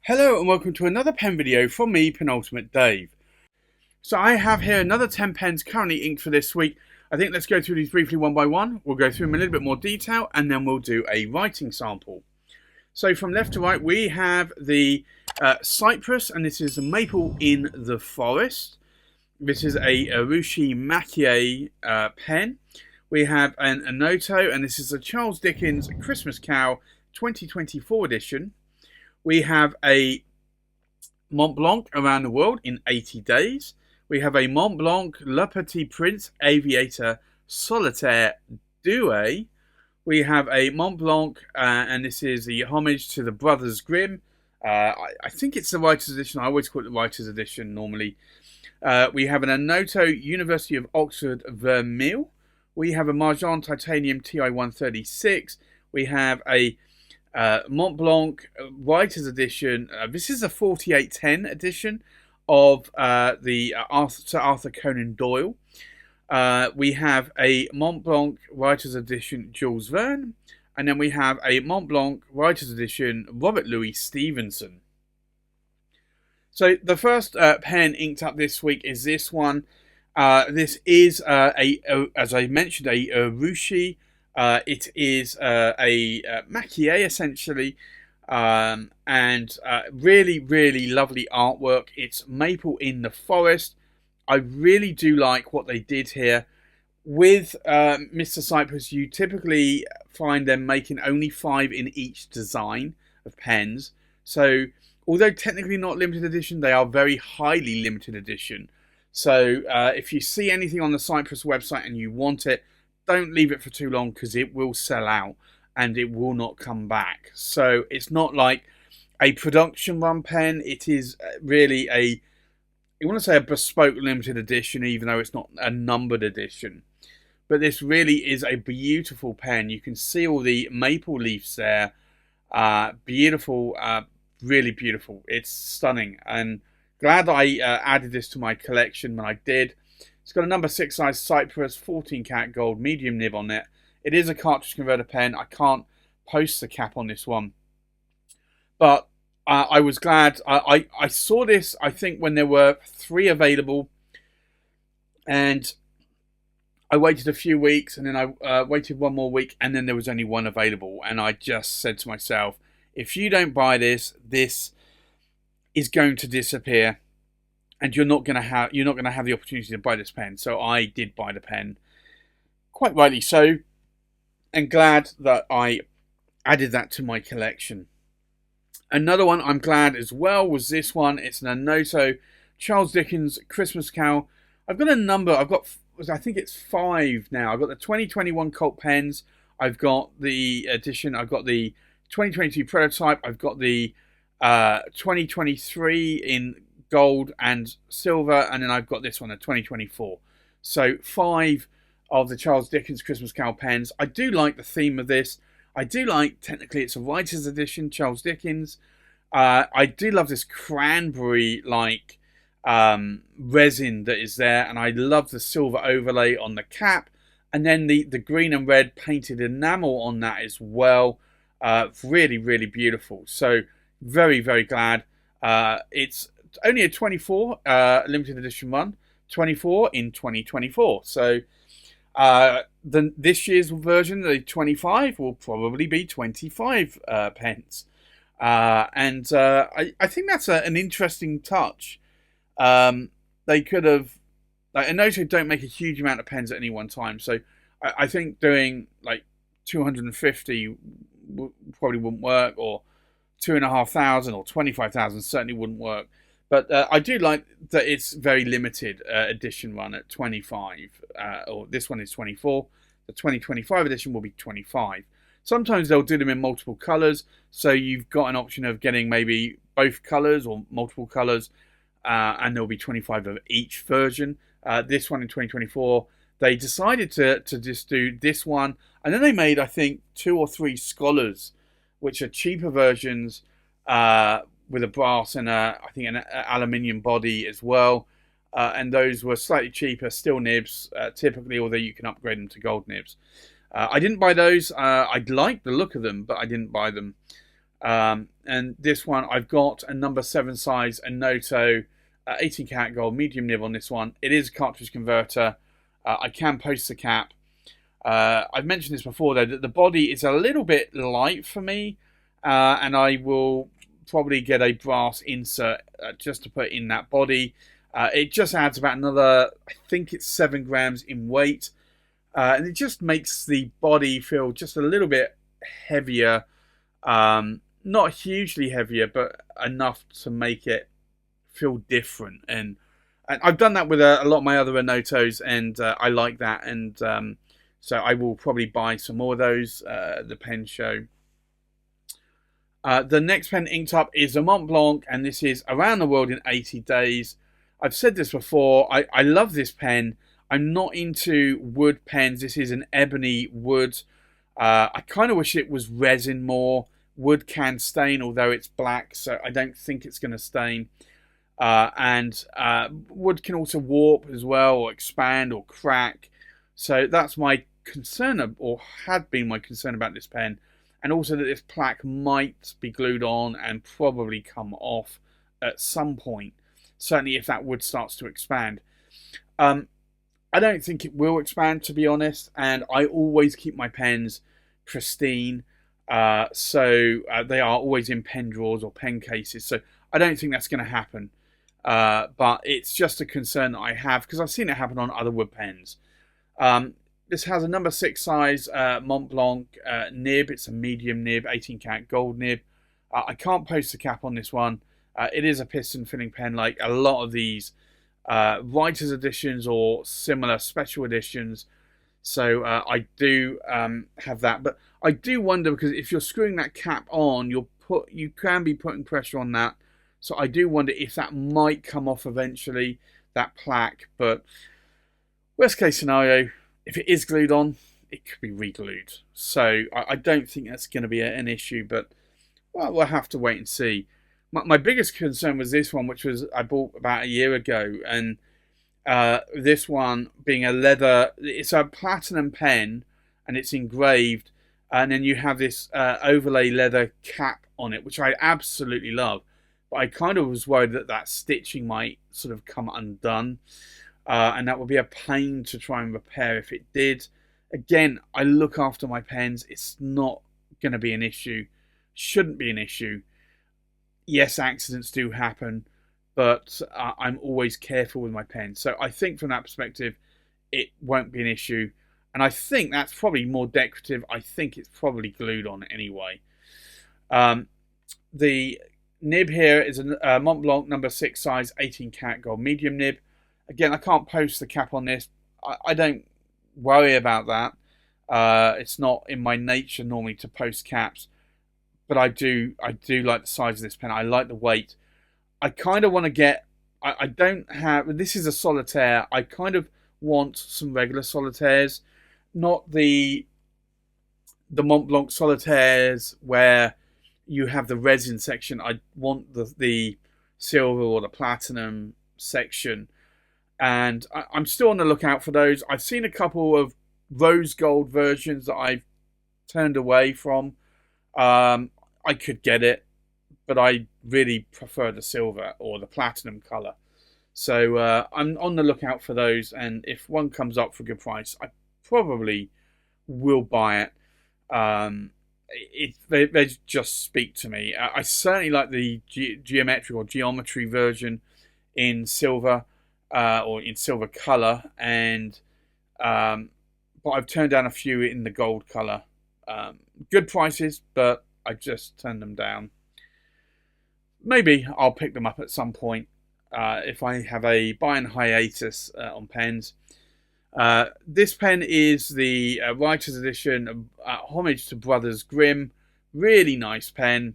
Hello and welcome to another pen video from me, Penultimate Dave. So I have here another 10 pens currently inked for this week. I think let's go through these briefly one by one. We'll go through them in a little bit more detail and then we'll do a writing sample. So from left to right we have the Cypress, and this is a Maple in the Forest. This is a Urushi Makie pen. We have an Onoto, and this is a Charles Dickens Christmas Cow 2024 edition. We have a Montblanc Around the World in 80 Days. We have a Montblanc LePetit Prince Aviator Solitaire Doué. We have a Montblanc, and this is the homage to the brothers Grimm. I think it's the writer's edition. I always call it the writer's edition normally. We have an Onoto University of Oxford Vermeil. We have a Majohn Titanium TI 136. We have a Montblanc Writer's Edition. This is a 4810 edition of the Sir Arthur Conan Doyle. We have a Montblanc Writer's Edition Jules Verne. And then we have a Montblanc Writer's Edition Robert Louis Stevenson. So the first pen inked up this week is this one. This is, as I mentioned, a Urushi. It is a Makie essentially, and really, really lovely artwork. It's Maple in the Forest. I really do like what they did here. With Mr. Cypress, you typically find them making only 5 in each design of pens. So, although technically not limited edition, they are very highly limited edition. So, if you see anything on the Cypress website and you want it, don't leave it for too long because it will sell out and it will not come back. So it's not like a production run pen. It is really you want to say a bespoke limited edition, even though it's not a numbered edition. But this really is a beautiful pen. You can see all the maple leaves there. Beautiful, really beautiful. It's stunning, and glad I added this to my collection when I did. It's got a number 6 size Cypress, 14 karat gold, medium nib on it. It is a cartridge converter pen. I can't post the cap on this one. But I was glad. I saw this, I think, when there were 3 available. And I waited a few weeks, and then I waited one more week, and then there was only 1 available. And I just said to myself, if you don't buy this, this is going to disappear. And you're not going to have the opportunity to buy this pen. So I did buy the pen, quite rightly so, and glad that I added that to my collection. Another one I'm glad as well was this one. It's an Onoto Charles Dickens Christmas Cow. I've got a number. I think it's 5 now. I've got the 2021 Colt pens. I've got the edition. I've got the 2022 prototype. I've got the 2023 in gold and silver, and then I've got this one, a 2024. So 5 of the Charles Dickens Christmas Cow pens. I do like the theme of this. I do like, technically it's a writer's edition, Charles Dickens. I do love this cranberry-like resin that is there, and I love the silver overlay on the cap, and then the green and red painted enamel on that as well. Really, really beautiful. So very, very glad. It's only a 24 limited edition one, 24 in 2024. So this year's version, the 25, will probably be 25 pence. And I think that's an interesting touch. They could have, like, Onoto don't make a huge amount of pens at any one time. So I think doing like 250 probably wouldn't work, or 2,500 or 25,000 certainly wouldn't work. But I do like that it's very limited edition run at 25. Or this one is 24. The 2025 edition will be 25. Sometimes they'll do them in multiple colours. So you've got an option of getting maybe both colours or multiple colours. And there'll be 25 of each version. This one in 2024, they decided to just do this one. And then they made, I think, 2 or 3 Scholars, which are cheaper versions, with a brass and I think an aluminium body as well, and those were slightly cheaper, still nibs typically, although you can upgrade them to gold nibs. I didn't buy those. I'd like the look of them, but I didn't buy them. And this one, I've got a number 7 size Onoto 18 karat gold medium nib on this one. It is a cartridge converter. I can post the cap. I've mentioned this before though, that the body is a little bit light for me, and I will probably get a brass insert just to put in that body. It just adds about another, I think it's 7 grams in weight, and it just makes the body feel just a little bit heavier, not hugely heavier, but enough to make it feel different. And I've done that with a lot of my other Onotos, and I like that, and so I will probably buy some more of those at the pen show. The next pen inked up is a Montblanc, and this is Around the World in 80 Days. I've said this before, I love this pen. I'm not into wood pens. This is an ebony wood. I kind of wish it was resin more. Wood can stain, although it's black, so I don't think it's going to stain. And wood can also warp as well, or expand, or crack. So that's my concern, or had been my concern about this pen. And also that this plaque might be glued on and probably come off at some point. Certainly if that wood starts to expand. I don't think it will expand, to be honest. And I always keep my pens pristine. So they are always in pen drawers or pen cases. So I don't think that's going to happen. But it's just a concern that I have, because I've seen it happen on other wood pens. This has a number 6 size Montblanc nib. It's a medium nib, 18 karat gold nib. I can't post the cap on this one. It is a piston filling pen, like a lot of these writer's editions or similar special editions. So I do have that, but I do wonder, because if you're screwing that cap on, you can be putting pressure on that. So I do wonder if that might come off eventually, that plaque. But worst case scenario, if it is glued on, it could be re-glued. So I don't think that's going to be an issue, but well, we'll have to wait and see. My biggest concern was this one, which was I bought about a year ago, and this one being a leather, it's a platinum pen, and it's engraved, and then you have this overlay leather cap on it, which I absolutely love. But I kind of was worried that that stitching might sort of come undone, and that would be a pain to try and repair if it did. Again, I look after my pens. It's not going to be an issue. Shouldn't be an issue. Yes, accidents do happen, but I'm always careful with my pens. So I think from that perspective, it won't be an issue. And I think that's probably more decorative. I think it's probably glued on anyway. The nib here is a Montblanc number 6 size 18 karat gold medium nib. Again, I can't post the cap on this. I don't worry about that. It's not in my nature normally to post caps. But I do like the size of this pen. I like the weight. I kind of want to get... I don't have... This is a Solitaire. I kind of want some regular Solitaires. Not the Montblanc Solitaires where you have the resin section. I want the silver or the platinum section. And I'm still on the lookout for those. I've seen a couple of rose gold versions that I've turned away from. I could get it, but I really prefer the silver or the platinum colour. So I'm on the lookout for those, and if one comes up for a good price, I probably will buy it. They just speak to me. I certainly like the geometric or geometry version in silver, or in silver colour, and but I've turned down a few in the gold colour. Good prices, but I just turned them down. Maybe I'll pick them up at some point if I have a buying hiatus on pens. This pen is the writer's edition, homage to Brothers Grimm. Really nice pen.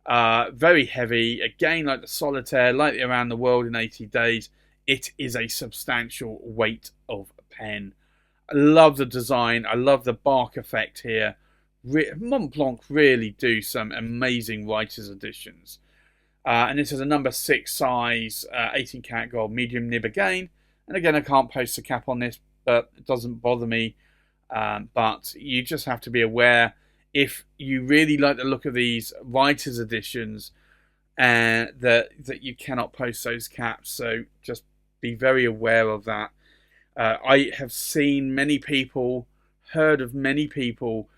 Very heavy. Again, like the Solitaire, like the Around the World in 80 Days. It is a substantial weight of pen. I love the design. I love the bark effect here. Montblanc really do some amazing writer's editions. And this is a number 6 size 18 karat gold medium nib again. And again, I can't post a cap on this, but it doesn't bother me. But you just have to be aware, if you really like the look of these writer's editions, and that you cannot post those caps. So just be very aware of that. I have seen many people, heard of many people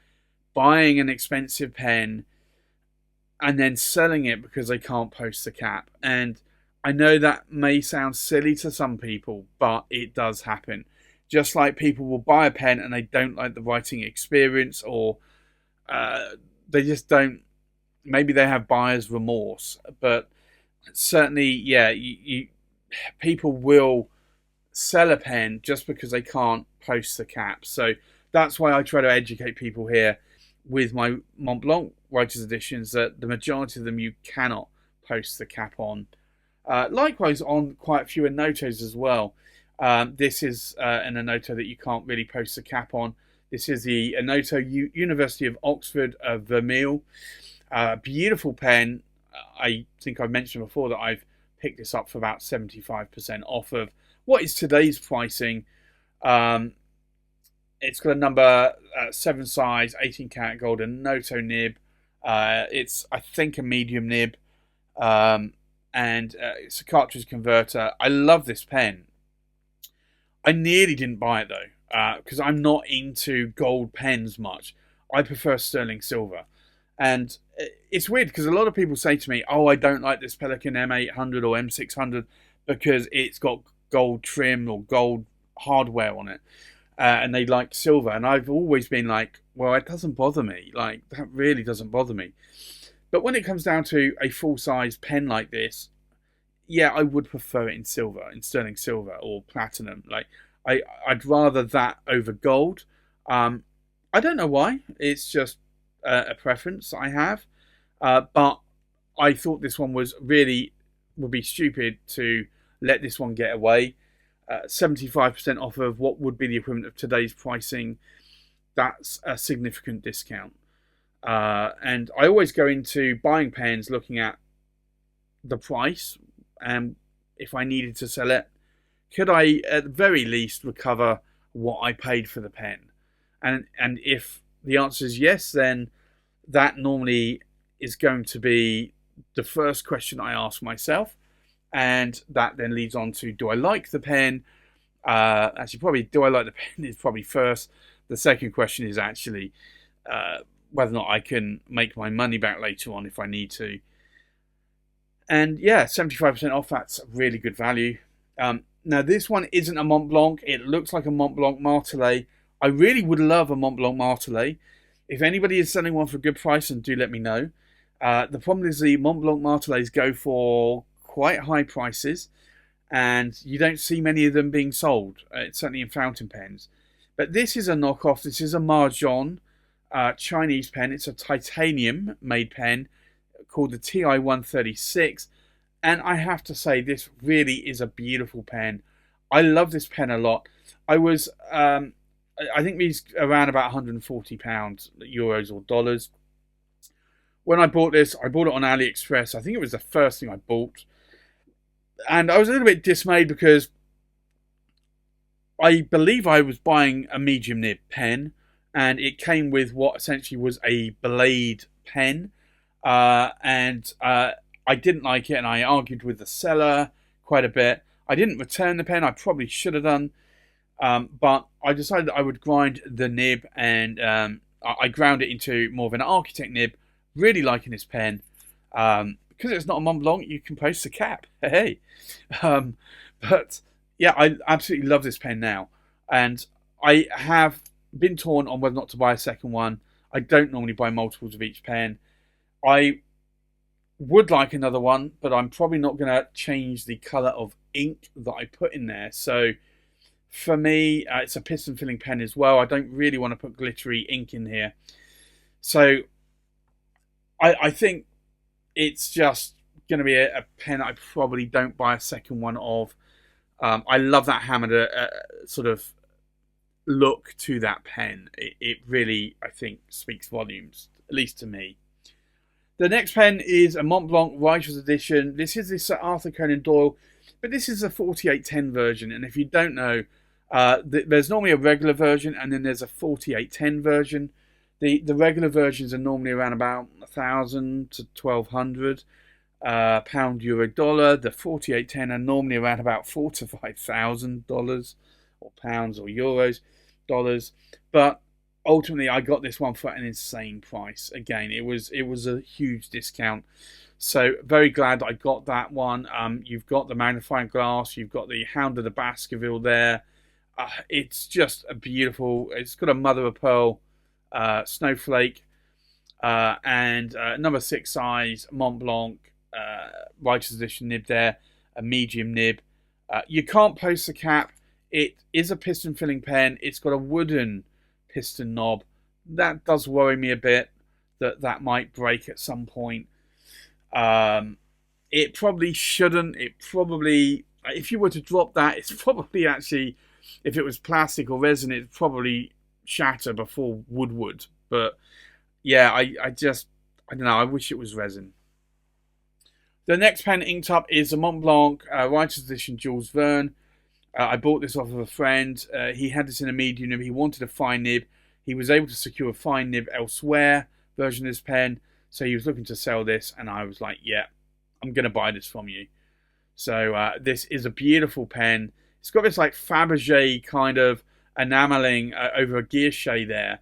buying an expensive pen and then selling it because they can't post the cap. And I know that may sound silly to some people, but it does happen. Just like people will buy a pen and they don't like the writing experience, or they just don't. Maybe they have buyer's remorse, but certainly, yeah, people will sell a pen just because they can't post the cap. So that's why I try to educate people here with my Montblanc writers editions, that the majority of them you cannot post the cap on. Likewise on quite a few Onotos as well. This is an Onoto that you can't really post the cap on. This is the Onoto University of Oxford Vermeil. Beautiful pen. I think I mentioned before that I've picked this up for about 75% off of what is today's pricing. It's got a number 7 size, 18 karat gold Onoto nib. It's, I think, a medium nib. And it's a cartridge converter. I love this pen. I nearly didn't buy it though, because I'm not into gold pens much. I prefer sterling silver. And it's weird because a lot of people say to me, oh, I don't like this Pelican M800 or M600 because it's got gold trim or gold hardware on it. And they like silver. And I've always been like, well, it doesn't bother me. Like, that really doesn't bother me. But when it comes down to a full-size pen like this, yeah, I would prefer it in silver, in sterling silver or platinum. Like, I'd rather that over gold. I don't know why. It's just a preference I have, but I thought this one would be stupid to let this one get away. 75% off of what would be the equivalent of today's pricing. That's a significant discount. And I always go into buying pens looking at the price, and if I needed to sell it, could I at the very least recover what I paid for the pen? And if the answer is yes, then that normally is going to be the first question I ask myself. And that then leads on to, do I like the pen? Actually, probably, do I like the pen is probably first. The second question is actually whether or not I can make my money back later on if I need to. And yeah, 75% off, that's really good value. Now, this one isn't a Montblanc. It looks like a Montblanc Martelet. I really would love a Montblanc Martelet. If anybody is selling one for a good price, then do let me know. The problem is the Montblanc Martelets go for quite high prices, and you don't see many of them being sold. It's certainly in fountain pens. But this is a knockoff. This is a Majohn Chinese pen. It's a titanium made pen called the TI-136. And I have to say, this really is a beautiful pen. I love this pen a lot. I think these around about £140, euros or dollars. When I bought this, I bought it on AliExpress. I think it was the first thing I bought. And I was a little bit dismayed because I believe I was buying a medium nib pen, and it came with what essentially was a blade pen. I didn't like it, and I argued with the seller quite a bit. I didn't return the pen. I probably should have done. But I decided that I would grind the nib, and I ground it into more of an architect nib. Really liking this pen. Because it's not a Montblanc, you can post the cap. Hey. But yeah, I absolutely love this pen now. And I have been torn on whether or not to buy a second one. I don't normally buy multiples of each pen. I would like another one, but I'm probably not going to change the colour of ink that I put in there. So for me, it's a piston filling pen as well. I don't really want to put glittery ink in here. So I think it's just going to be a pen I probably don't buy a second one of. I love that hammered sort of look to that pen. It really, I think, speaks volumes, at least to me. The next pen is a Montblanc Writer's Edition. This is the Sir Arthur Conan Doyle, but this is a 4810 version. And if you don't know, there's normally a regular version, and then there's a 4810 version. The regular versions are normally around about 1,000 to 1,200 pound, euro, dollar. The 4810 are normally around about $4,000 to $5,000 or pounds or euros, dollars. But ultimately, I got this one for an insane price. Again, it was a huge discount. So very glad I got that one. You've got the magnifying glass. You've got the Hound of the Baskerville there. It's just a beautiful. It's got a mother of pearl snowflake and number 6 size Montblanc Writer's Edition nib there, a medium nib. You can't post the cap. It is a piston filling pen. It's got a wooden piston knob. That does worry me a bit, that might break at some point. It probably shouldn't. It probably, if you were to drop that, it's probably actually, if it was plastic or resin, it'd probably shatter before wood would. But yeah, I don't know. I wish it was resin. The next pen inked up is the Montblanc Writer's Edition Jules Verne. I bought this off of a friend. He had this in a medium nib. He wanted a fine nib. He was able to secure a fine nib elsewhere version of this pen. So he was looking to sell this. And I was like, yeah, I'm going to buy this from you. So this is a beautiful pen. It's got this like Fabergé kind of enameling over a guilloche there.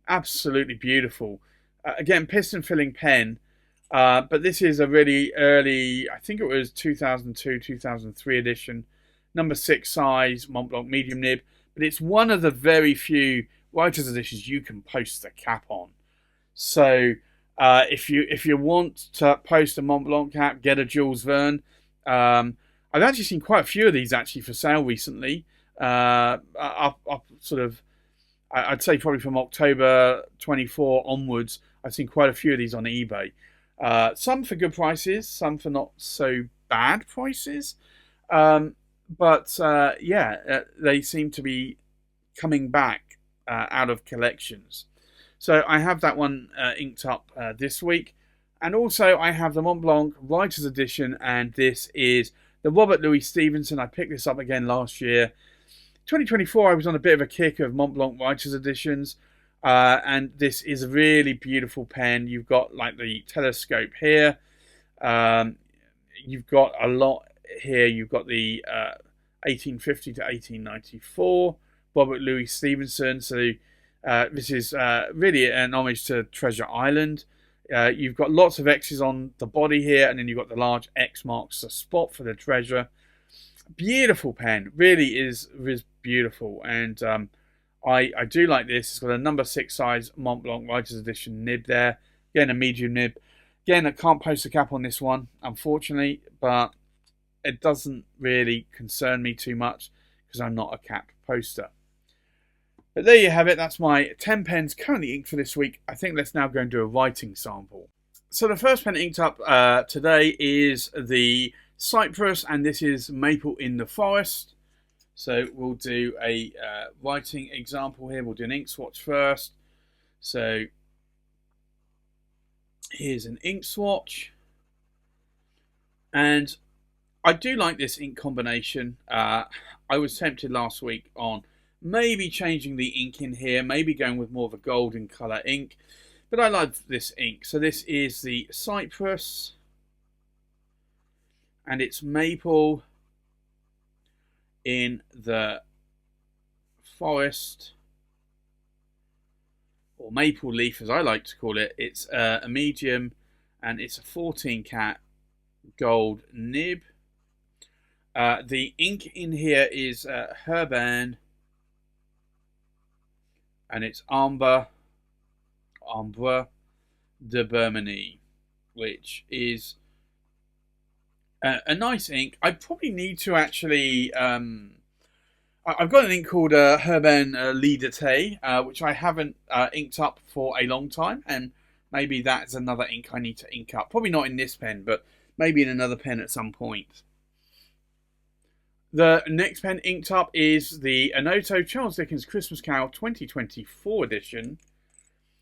Absolutely beautiful. Again, piston filling pen. But this is a really early, I think it was 2002, 2003 edition. Number 6 size Montblanc medium nib. But it's one of the very few writer's editions you can post the cap on. So if you want to post a Montblanc cap, get a Jules Verne. I've actually seen quite a few of these actually for sale recently. Up sort of, I'd say probably from October 24 onwards, I've seen quite a few of these on eBay. Some for good prices, some for not so bad prices. But they seem to be coming back out of collections. So I have that one inked up this week. And also I have the Montblanc Writer's Edition, and this is the Robert Louis Stevenson. I picked this up again last year. 2024, I was on a bit of a kick of Montblanc Writer's Editions. And this is a really beautiful pen. You've got like the telescope here. You've got a lot here. You've got the 1850 to 1894 Robert Louis Stevenson. So this is really an homage to Treasure Island. You've got lots of X's on the body here, and then you've got the large X marks the spot for the treasure. Beautiful pen. Really is beautiful. And I do like this. It's got a number 6 size Montblanc Writer's Edition nib there. Again, a medium nib. Again, I can't post a cap on this one, unfortunately, but it doesn't really concern me too much because I'm not a cap poster. But there you have it. That's my 10 pens currently inked for this week. I think let's now go and do a writing sample. So the first pen inked up today is the Cypress, and this is Maple in the Forest. So we'll do a writing example here. We'll do an ink swatch first. So here's an ink swatch. And I do like this ink combination. I was tempted last week on maybe changing the ink in here, maybe going with more of a golden colour ink. But I love this ink. So this is the Cypress. And it's Maple in the Forest, or Maple Leaf as I like to call it. It's a medium, and it's a 14 cat gold nib. The ink in here is Herbin, and it's Ambre de Bermanie, which is a nice ink. I probably need to actually... I've got an ink called Herbin Lidete, which I haven't inked up for a long time, and maybe that's another ink I need to ink up. Probably not in this pen, but maybe in another pen at some point. The next pen inked up is the Onoto Charles Dickens Christmas Carol 2024 edition.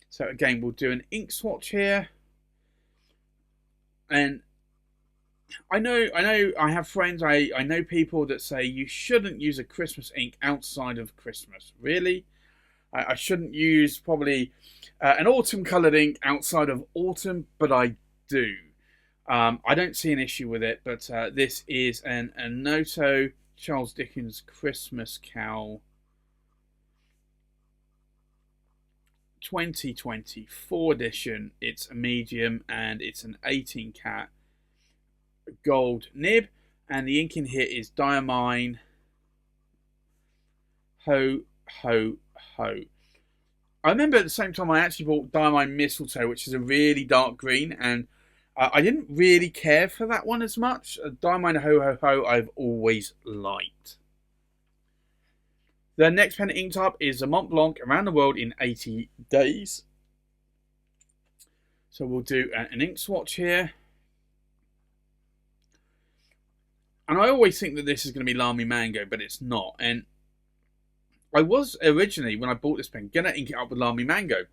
So again, we'll do an ink swatch here. And I know I have friends, I know people that say you shouldn't use a Christmas ink outside of Christmas. Really? I shouldn't use probably an autumn coloured ink outside of autumn, but I do. I don't see an issue with it, but this is an Onoto Charles Dickens Christmas Carol 2024 edition. It's a medium and it's an 18 cat gold nib, and the ink in here is Diamine Ho Ho Ho. I remember at the same time I actually bought Diamine Mistletoe, which is a really dark green, and I didn't really care for that one as much. Diamine Ho Ho Ho I've always liked. The next pen inked up is a Montblanc Around the World in 80 Days. So we'll do an ink swatch here. And I always think that this is going to be Lamy Mango, but it's not. And I was originally, when I bought this pen, going to ink it up with Lamy Mango.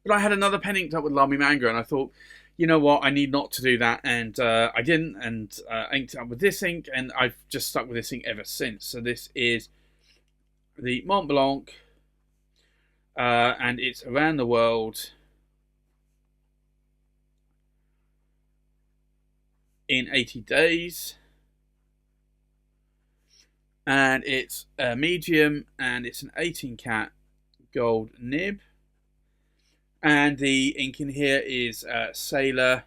But I had another pen inked up with Lamy Mango, and I thought, you know what, I need not to do that. And I didn't, and inked it up with this ink, and I've just stuck with this ink ever since. So this is the Montblanc, and it's Around the World in 80 Days. And it's a medium, and it's an 18 cat gold nib. And the ink in here is Sailor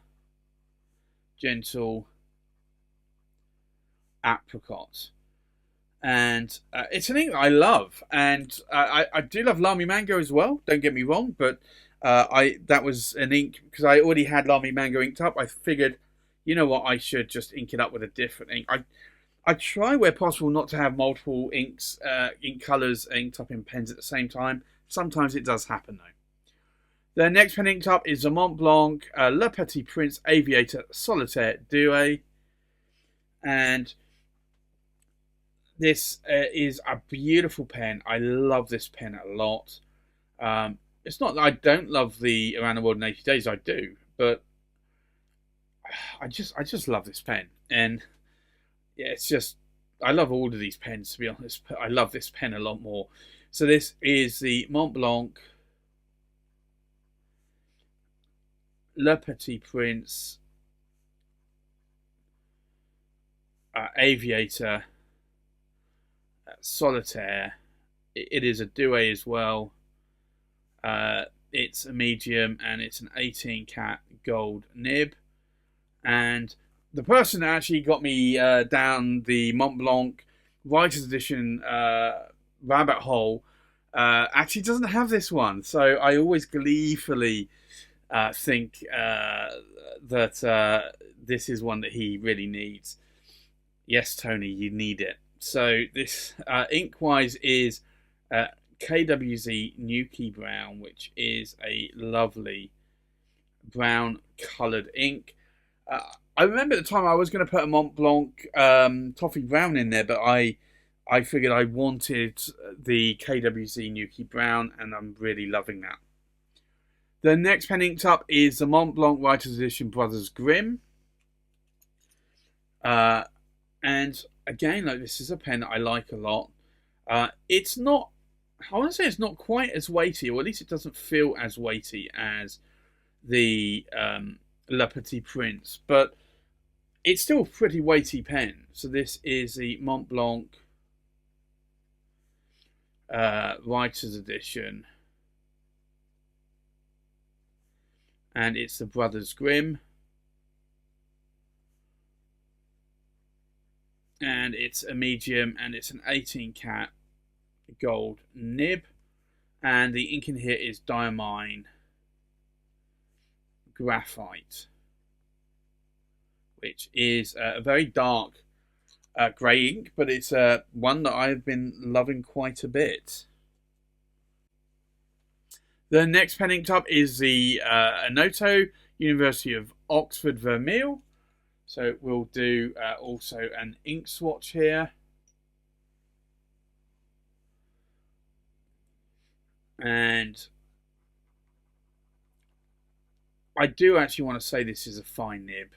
Gentle Apricot. And it's an ink I love. And I do love Lamy Mango as well, don't get me wrong. But that was an ink, because I already had Lamy Mango inked up. I figured, you know what, I should just ink it up with a different ink. I try where possible not to have multiple inks, ink colours inked up in pens at the same time. Sometimes it does happen though. The next pen inked up is the Montblanc LePetit Prince Aviator Solitaire Doué. And this is a beautiful pen. I love this pen a lot. It's not that I don't love the Around the World in 80 Days, I do. But I just love this pen. And yeah, it's just, I love all of these pens, to be honest, but I love this pen a lot more. So this is the Montblanc LePetit Prince Aviator Solitaire. It is a Doué as well. It's a medium, and it's an 18 cat gold nib. And the person that actually got me down the Montblanc Writer's Edition rabbit hole actually doesn't have this one. So I always gleefully think that this is one that he really needs. Yes, Tony, you need it. So this ink-wise is KWZ Nuki Brown, which is a lovely brown coloured ink. I remember at the time I was going to put a Montblanc Toffee Brown in there, but I figured I wanted the KWZ Nuki Brown, and I'm really loving that. The next pen inked up is the Montblanc Writer's Edition Brothers Grimm. And again, like, this is a pen that I like a lot. It's not, I want to say it's not quite as weighty, or at least it doesn't feel as weighty as the LePetit Prince, but it's still a pretty weighty pen. So this is the Montblanc Writer's Edition, and it's the Brothers Grimm, and it's a medium, and it's an 18 cat gold nib, and the ink in here is Diamine Graphite, which is a very dark grey ink, but it's one that I've been loving quite a bit. The next pen inked up is the Onoto University of Oxford Vermeil. So we'll do also an ink swatch here. And I do actually want to say this is a fine nib.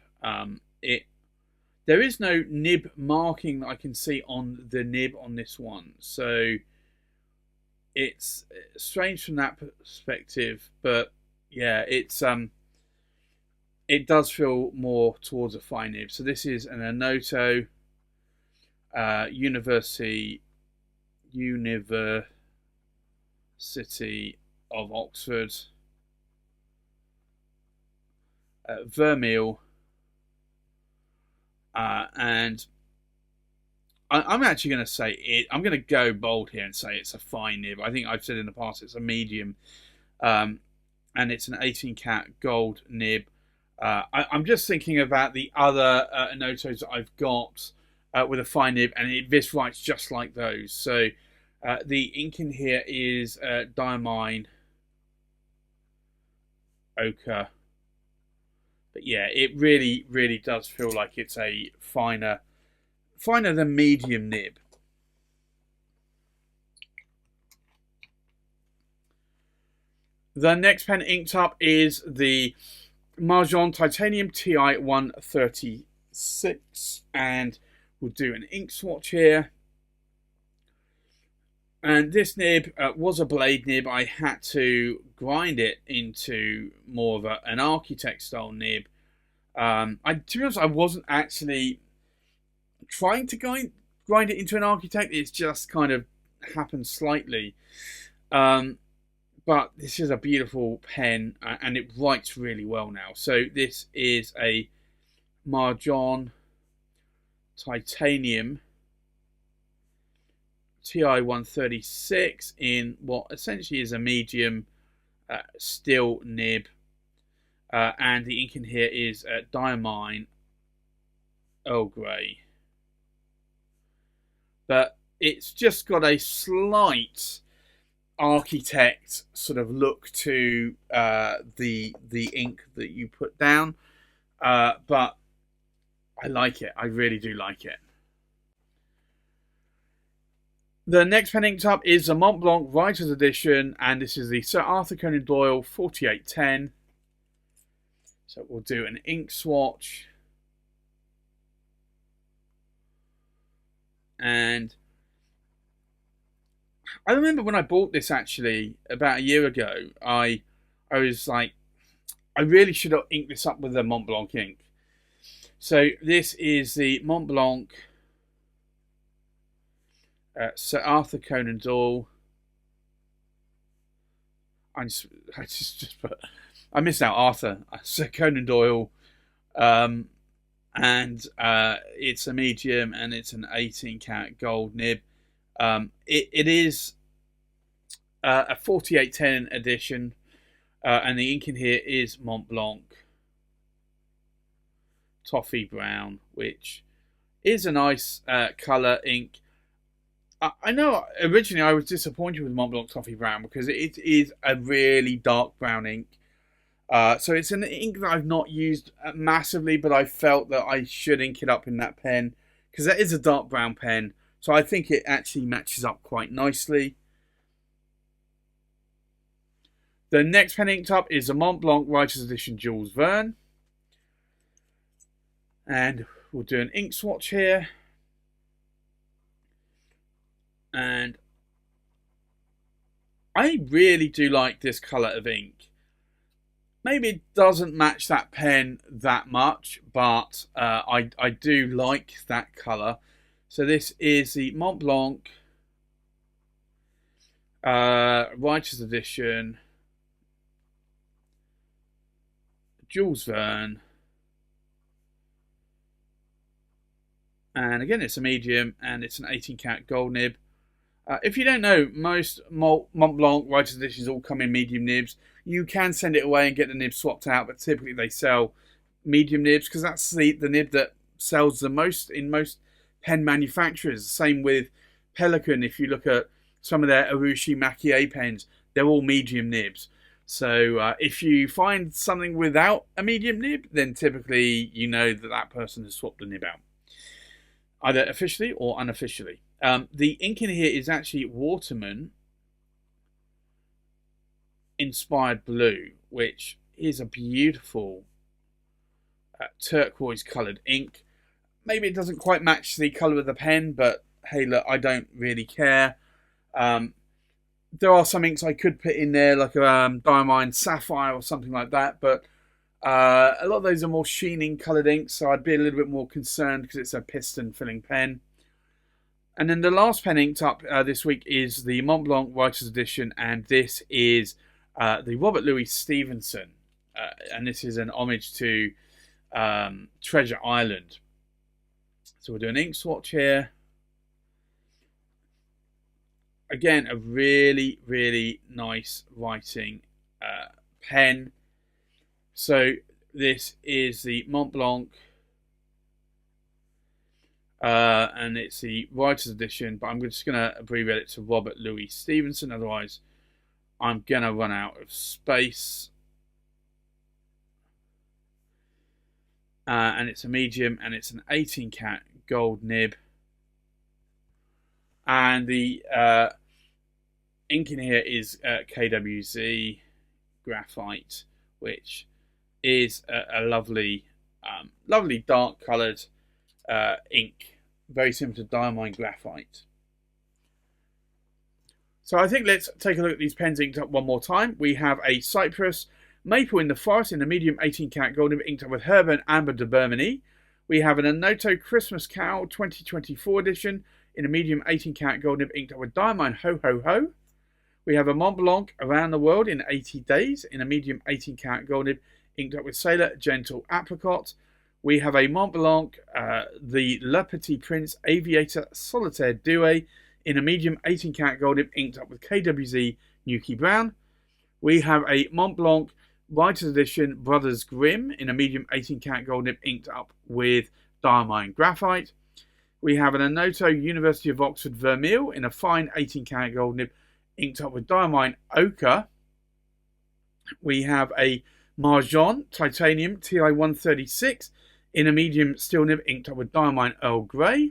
There is no nib marking that I can see on the nib on this one. So it's strange from that perspective, but yeah, it does feel more towards a fine nib. So this is an Onoto University of Oxford Vermeil, and I'm actually going to say it. I'm going to go bold here and say it's a fine nib. I think I've said in the past it's a medium, and it's an 18 cat gold nib. I'm just thinking about the other Onotos that I've got with a fine nib, and this writes just like those. So the ink in here is diamine ochre. But yeah, it really, really does feel like it's a finer than medium nib. The next pen inked up is the Majohn Titanium TI 136, and we'll do an ink swatch here. And this nib was a blade nib. I had to grind it into more of an architect style nib. To be honest, I wasn't actually trying to grind it into an architect. It's just kind of happened slightly. But this is a beautiful pen, and it writes really well now. So this is a Majohn Titanium TI 136 in what essentially is a medium steel nib, and the ink in here is diamine Earl Grey, but it's just got a slight architect sort of look to the ink that you put down, but I like it. I really do like it. The next pen inked up is the Montblanc Writer's Edition, and this is the Sir Arthur Conan Doyle 4810. So we'll do an ink swatch. And I remember when I bought this actually about a year ago, I was like, I really should have inked this up with the Montblanc ink. So this is the Montblanc Sir Arthur Conan Doyle. I missed out Arthur. Sir Conan Doyle, and it's a medium, and it's an 18 karat gold nib. It is a 4810 edition, and the ink in here is Montblanc Toffee Brown, which is a nice colour ink. I know originally I was disappointed with Montblanc Toffee Brown because it is a really dark brown ink. So it's an ink that I've not used massively, but I felt that I should ink it up in that pen because that is a dark brown pen. So I think it actually matches up quite nicely. The next pen inked up is the Montblanc Writer's Edition Jules Verne. And we'll do an ink swatch here. And I really do like this colour of ink. Maybe it doesn't match that pen that much, but I do like that colour. So this is the Montblanc Writer's Edition Jules Verne. And again, it's a medium, and it's an 18 karat gold nib. If you don't know, most Montblanc Writer's Editions all come in medium nibs. You can send it away and get the nib swapped out, but typically they sell medium nibs because that's the nib that sells the most in most pen manufacturers. Same with Pelikan. If you look at some of their Urushi Makie pens, they're all medium nibs. So if you find something without a medium nib, then typically you know that that person has swapped the nib out, either officially or unofficially. The ink in here is actually Waterman Inspired Blue, which is a beautiful turquoise coloured ink. Maybe it doesn't quite match the colour of the pen, but hey, look, I don't really care. There are some inks I could put in there, like a diamond sapphire or something like that, but a lot of those are more sheening coloured inks, so I'd be a little bit more concerned because it's a piston filling pen. And then the last pen inked up this week is the Montblanc Writer's Edition, and this is the Robert Louis Stevenson. And this is an homage to Treasure Island. So we'll do an ink swatch here. Again, a really, really nice writing pen. So this is the Montblanc, and it's the Writer's Edition, but I'm just going to abbreviate it to Robert Louis Stevenson, otherwise I'm going to run out of space. And it's a medium, and it's an 18 cat gold nib. And the ink in here is KWZ graphite, which is a lovely, lovely dark coloured ink, very similar to diamond graphite. So I think let's take a look at these pens inked up one more time. We have a Cypress Maple in the Forest in a medium 18 karat gold nib inked up with Herb and Amber de Bermony. We have an Onoto Christmas Carol 2024 edition in a medium 18 karat gold nib inked up with Diamond Ho Ho Ho. We have a Montblanc Around the World in 80 Days in a medium 18 karat gold nib inked up with Sailor Gentle Apricot. We have a Montblanc, the LePetit Prince Aviator Solitaire Doué in a medium 18 karat gold nib inked up with KWZ Nuki Brown. We have a Montblanc Writer's Edition Brothers Grimm in a medium 18 karat gold nib inked up with Diamond Graphite. We have an Onoto University of Oxford Vermeil in a fine 18 karat gold nib inked up with Diamond Ochre. We have a Majohn Titanium TI 136 in a medium steel nib inked up with Diamond Earl Grey.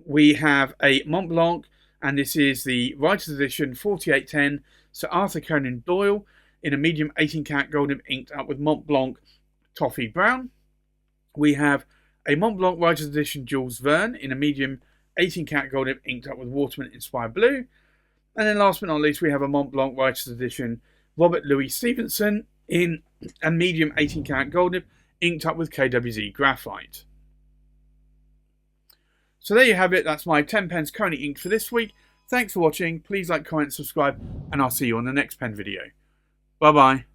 We have a Montblanc, and this is the Writer's Edition 4810 Sir Arthur Conan Doyle in a medium 18 karat gold nib inked up with Montblanc Toffee Brown. We have a Montblanc Writer's Edition Jules Verne in a medium 18 karat gold nib inked up with Waterman Inspired Blue. And then last but not least, we have a Montblanc Writer's Edition Robert Louis Stevenson in a medium 18 karat gold nib inked up with KWZ Graphite. So there you have it. That's my 10 pens currently inked for this week. Thanks for watching. Please like, comment, subscribe, and I'll see you on the next pen video. Bye-bye.